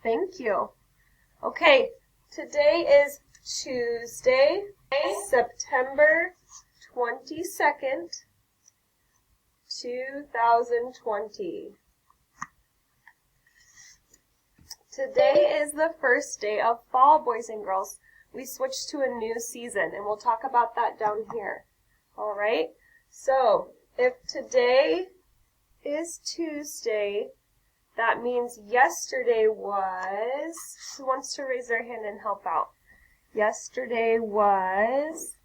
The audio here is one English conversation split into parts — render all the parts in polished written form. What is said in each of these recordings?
Thank you. Okay, today is Tuesday, September 22nd, 2020. Today is the first day of fall, boys and girls. We switched to a new season, and we'll talk about that down here. All right? So, if today is Tuesday, that means yesterday was... Who wants to raise their hand and help out? Yesterday was...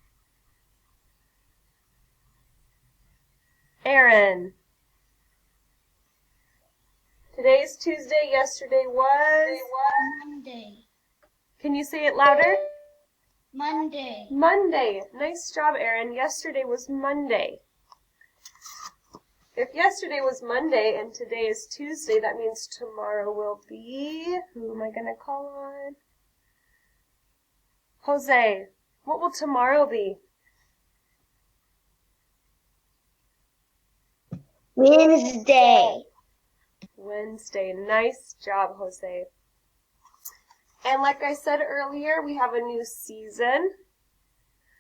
Aaron. Today is Tuesday. Yesterday was... Monday. Can you say it louder? Monday. Monday. Nice job, Aaron. Yesterday was Monday. If yesterday was Monday and today is Tuesday, that means tomorrow will be... Who am I going to call on? Jose. What will tomorrow be? Wednesday. Wednesday. Nice job, Jose. And like I said earlier, we have a new season.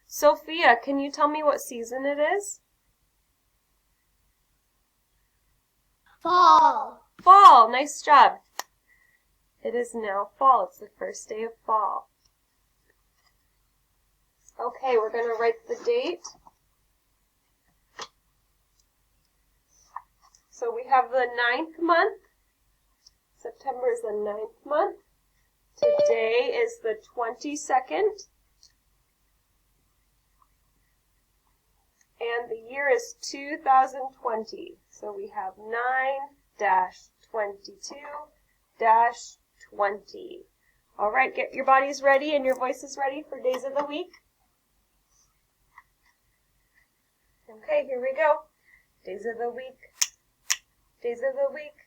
Sophia, can you tell me what season it is? Fall. Fall. Nice job. It is now fall. It's the first day of fall. Okay, we're going to write the date. So we have the 9th month. September is the 9th month. Today is the 22nd. And the year is 2020. So we have 9-22-20. All right, get your bodies ready and your voices ready for days of the week. Okay, here we go. Days of the week. Days of the week.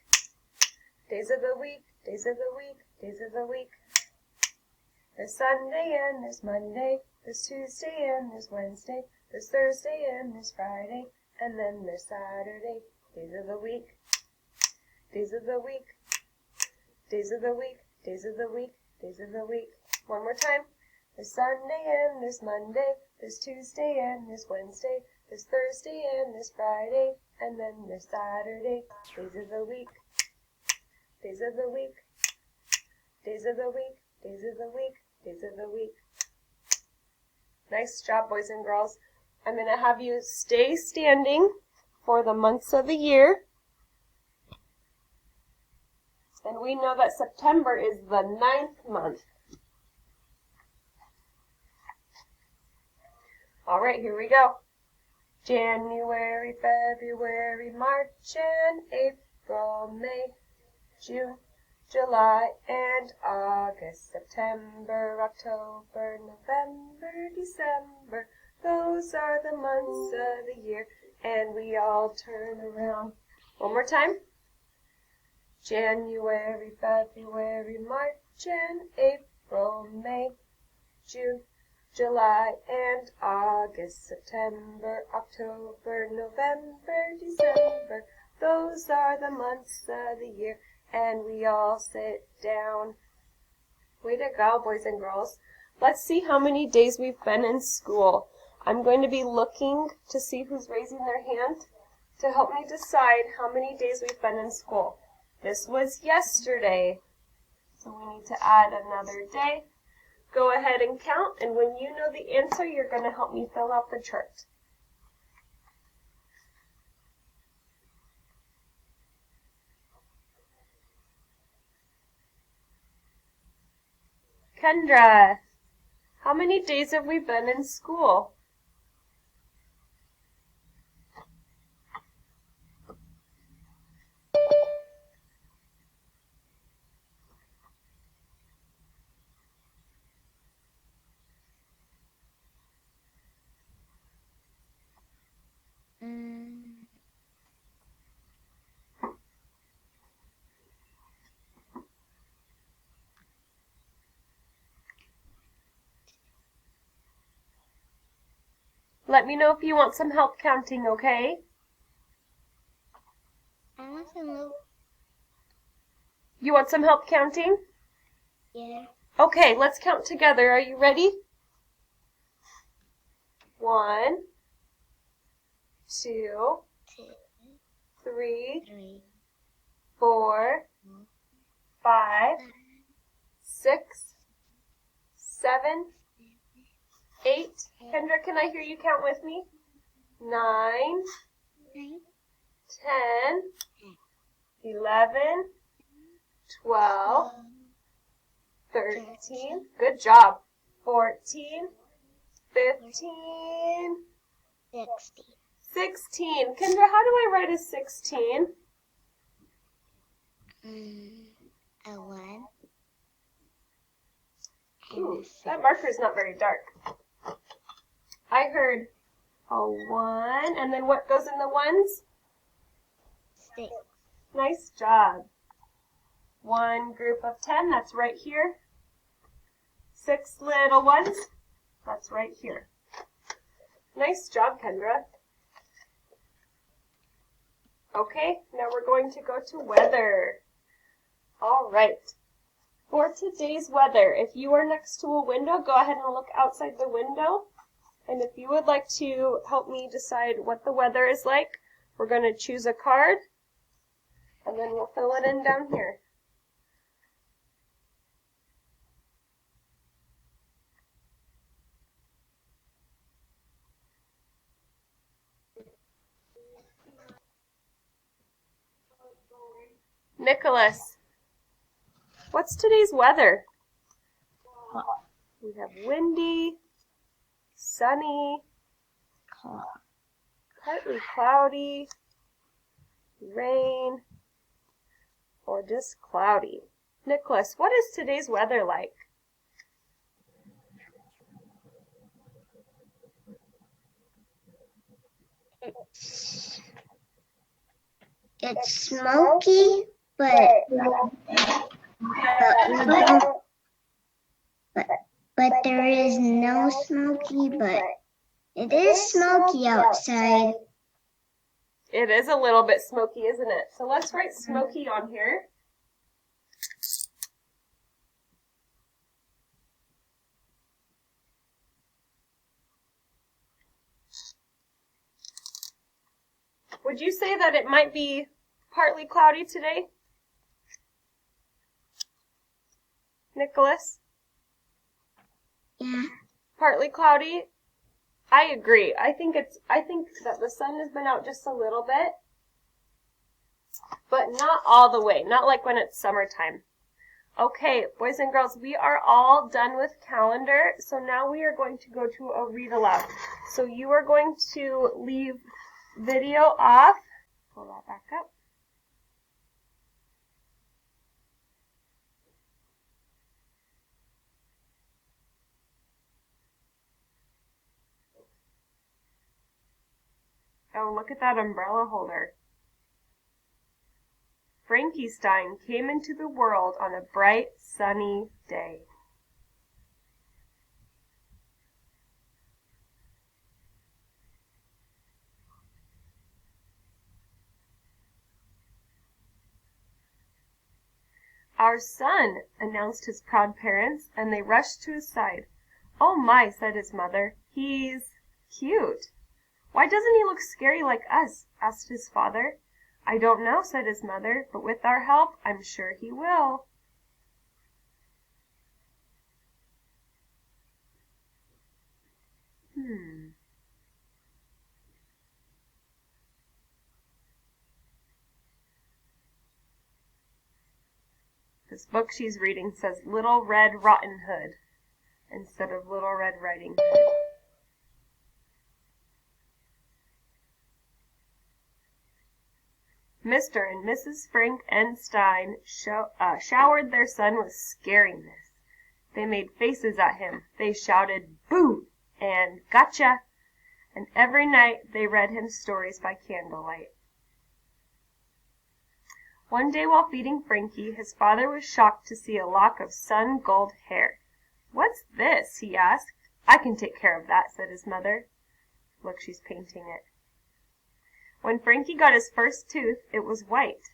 Days of the week. Days of the week. Days of the week. There's Sunday and there's Monday. There's Tuesday and there's Wednesday. There's Thursday and there's Friday. And then there's Saturday. Days of the week. Days of the week. Days of the week. Days of the week. Days of the week. One more time. There's Sunday and there's Monday. There's Tuesday and there's Wednesday. There's Thursday and there's Friday. And then there's Saturday. Days of the week. Days of the week. Days of the week. Days of the week. Days of the week. Nice job, boys and girls. I'm going to have you stay standing for the months of the year. And we know that September is the 9th month. All right, here we go. January, February, March, and April, May, June, July, and August, September, October, November, December. Those are the months of the year, and we all turn around. One more time. January, February, March, and April, May, June, July, and August, September, October, November, December. Those are the months of the year, and we all sit down. Way to go, boys and girls. Let's see how many days we've been in school. I'm going to be looking to see who's raising their hand to help me decide how many days we've been in school. This was yesterday, so we need to add another day. Go ahead and count, and when you know the answer, you're going to help me fill out the chart. Kendra, how many days have we been in school? Let me know if you want some help counting, okay? I want some milk. You want some help counting? Yeah. Okay, let's count together. Are you ready? 1, 2, 3, 4, 5, 6, 7, 8. Kendra, can I hear you count with me? 9, 10, 11, 12, 13. Good job. 14, 15, 16. Kendra, how do I write a 16? A 1. Ooh, that marker's not very dark. I heard a 1, and then what goes in the ones? 6. Nice job. 1 group of 10, that's right here. 6 little ones, that's right here. Nice job, Kendra. Okay, now we're going to go to weather. All right. For today's weather, if you are next to a window, go ahead and look outside the window. And if you would like to help me decide what the weather is like, we're going to choose a card, and then we'll fill it in down here. Nicholas, what's today's weather? We have windy, sunny, partly cloudy, rain, or just cloudy. Nicholas, what is today's weather like? It's smoky, but there is no smoky, but it is smoky outside. It is a little bit smoky, isn't it? So let's write smoky on here. Would you say that it might be partly cloudy today? Nicholas? Yeah. Partly cloudy? I agree. I think that the sun has been out just a little bit, but not all the way. Not like when it's summertime. Okay, boys and girls, we are all done with calendar, so now we are going to go to a read aloud. So you are going to leave video off. Pull that back up. Oh, look at that umbrella holder. Frankenstein came into the world on a bright, sunny day. Our son, announced his proud parents, and they rushed to his side. Oh my, said his mother, he's cute. Why doesn't he look scary like us? Asked his father. I don't know, said his mother, but with our help, I'm sure he will. This book she's reading says Little Red Rotten Hood instead of Little Red Riding Hood. Mr. and Mrs. Frank Stein showered their son with scariness. They made faces at him. They shouted, "Boo!" and "Gotcha!" And every night they read him stories by candlelight. One day while feeding Frankie, his father was shocked to see a lock of sun-gold hair. "What's this?" he asked. "I can take care of that," said his mother. Look, she's painting it. When Frankie got his first tooth, it was white.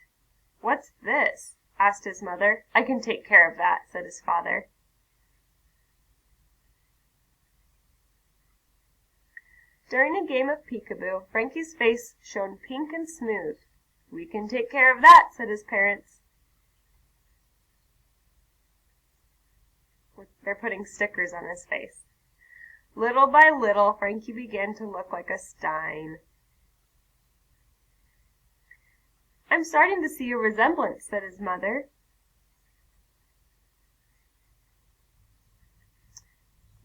"What's this?" asked his mother. "I can take care of that," said his father. During a game of peekaboo, Frankie's face shone pink and smooth. "We can take care of that," said his parents. They're putting stickers on his face. Little by little, Frankie began to look like a Stein. "I'm starting to see a resemblance," said his mother.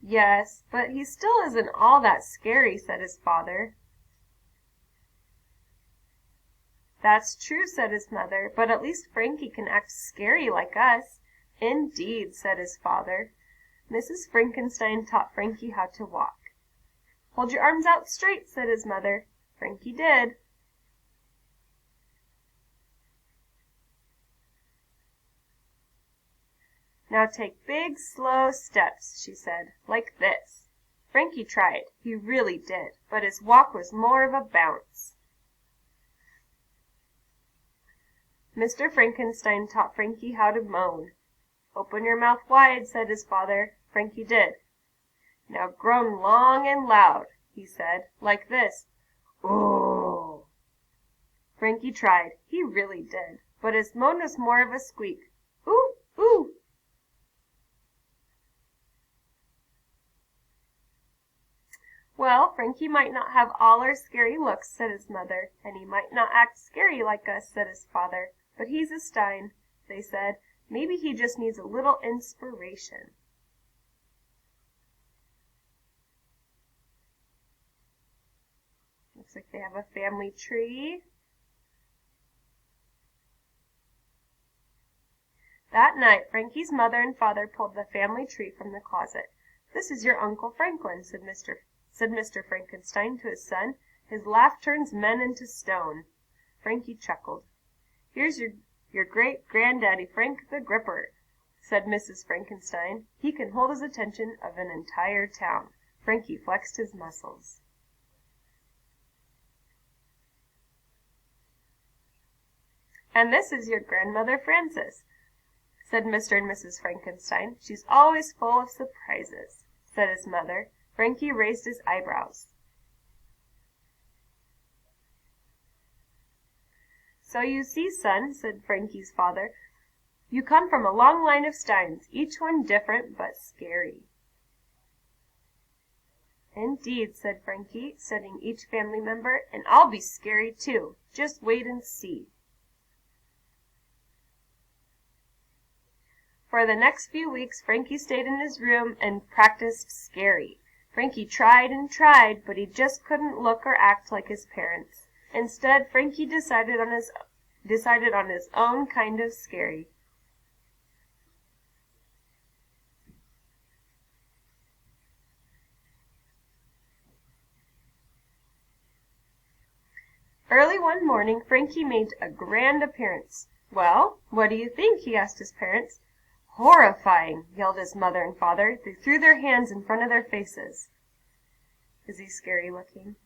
"Yes, but he still isn't all that scary," said his father. "That's true," said his mother, "but at least Frankie can act scary like us." "Indeed," said his father. Mrs. Frankenstein taught Frankie how to walk. "Hold your arms out straight," said his mother. Frankie did. "Now take big, slow steps," she said, "like this." Frankie tried. He really did, but his walk was more of a bounce. Mr. Frankenstein taught Frankie how to moan. "Open your mouth wide," said his father. Frankie did. "Now groan long and loud," he said, "like this. Oh!" Frankie tried. He really did, but his moan was more of a squeak. "Ooh! Ooh!" "Well, Frankie might not have all our scary looks," said his mother, "and he might not act scary like us," said his father, "but he's a Stein," they said. "Maybe he just needs a little inspiration." Looks like they have a family tree. That night Frankie's mother and father pulled the family tree from the closet. "This is your Uncle Franklin," said Mr. Frankenstein to his son. "His laugh turns men into stone." Frankie chuckled. "Here's your great granddaddy Frank the Gripper," said Mrs. Frankenstein. "He can hold his attention of an entire town." Frankie flexed his muscles. "And this is your grandmother Frances," said Mr. and Mrs. Frankenstein. "She's always full of surprises," said his mother. Frankie raised his eyebrows. "So you see, son," said Frankie's father, "you come from a long line of Steins, each one different but scary." "Indeed," said Frankie, studying each family member, "and I'll be scary too. Just wait and see." For the next few weeks Frankie stayed in his room and practiced scary. Frankie tried and tried, but he just couldn't look or act like his parents. Instead, Frankie decided on his own kind of scary. Early one morning Frankie made a grand appearance. "Well, what do you think?" he asked his parents. "Horrifying!" yelled his mother and father. They threw their hands in front of their faces. "Is he scary looking?"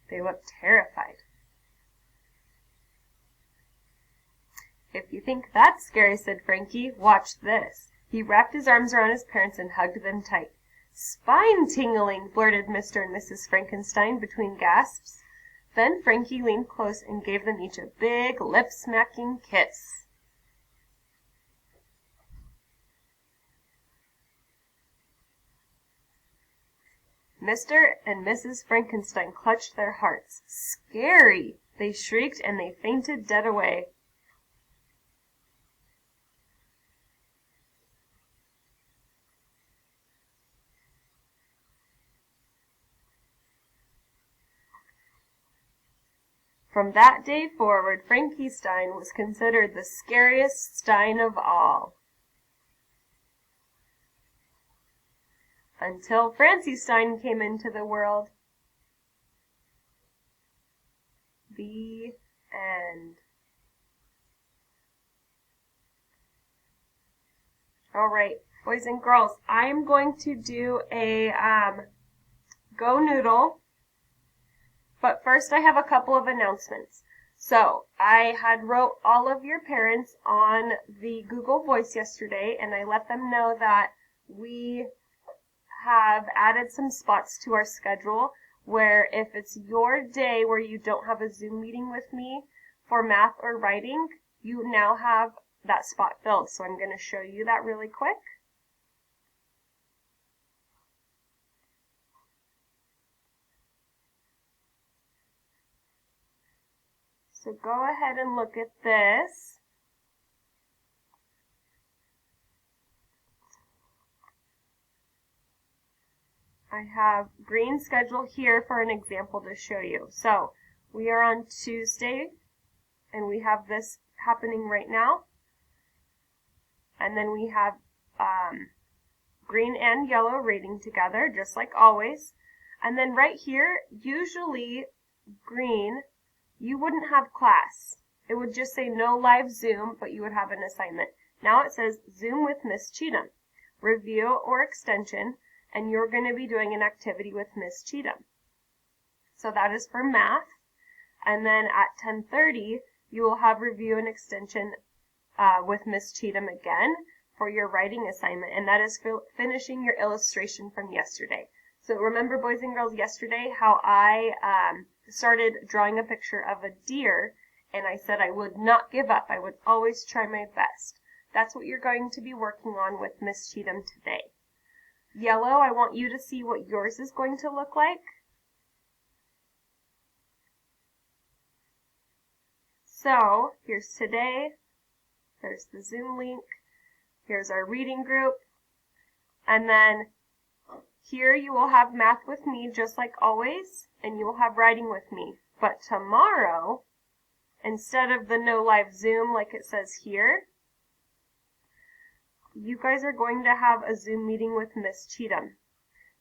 They looked terrified. "If you think that's scary," said Frankie, "watch this." He wrapped his arms around his parents and hugged them tight. "Spine-tingling!" blurted Mr. and Mrs. Frankenstein between gasps. Then Frankie leaned close and gave them each a big, lip-smacking kiss. Mr. and Mrs. Frankenstein clutched their hearts. "Scary!" they shrieked, and they fainted dead away. From that day forward, Frankie Stein was considered the scariest Stein of all. Until Francie Stein came into the world. The end. All right, boys and girls, I'm going to do a Go Noodle. But first I have a couple of announcements. So I had wrote all of your parents on the Google Voice yesterday, and I let them know that we have added some spots to our schedule where if it's your day where you don't have a Zoom meeting with me for math or writing, you now have that spot filled. So I'm going to show you that really quick. So go ahead and look at this. I have green schedule here for an example to show you. So we are on Tuesday, and we have this happening right now. And then we have green and yellow reading together, just like always. And then right here, usually green, you wouldn't have class. It would just say no live Zoom, but you would have an assignment. Now it says Zoom with Miss Cheatham, review or extension, and you're going to be doing an activity with Miss Cheatham. So that is for math. And then at 10:30, you will have review and extension with Miss Cheatham again for your writing assignment, and that is finishing your illustration from yesterday. So remember, boys and girls, yesterday how I started drawing a picture of a deer, and I said I would not give up. I would always try my best. That's what you're going to be working on with Miss Cheatham today. Yellow, I want you to see what yours is going to look like. So here's today. There's the Zoom link. Here's our reading group. And then here you will have math with me just like always, and you will have writing with me. But tomorrow, instead of the no live Zoom like it says here, you guys are going to have a Zoom meeting with Miss Cheatham.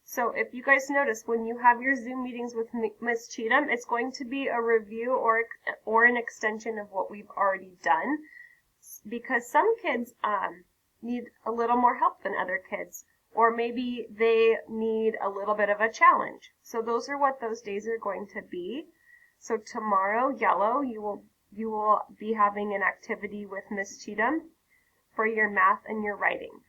So if you guys notice, when you have your Zoom meetings with Miss Cheatham, it's going to be a review or an extension of what we've already done, because some kids need a little more help than other kids, or maybe they need a little bit of a challenge. So those are what those days are going to be. So tomorrow, yellow, you will be having an activity with Miss Cheatham for your math and your writing.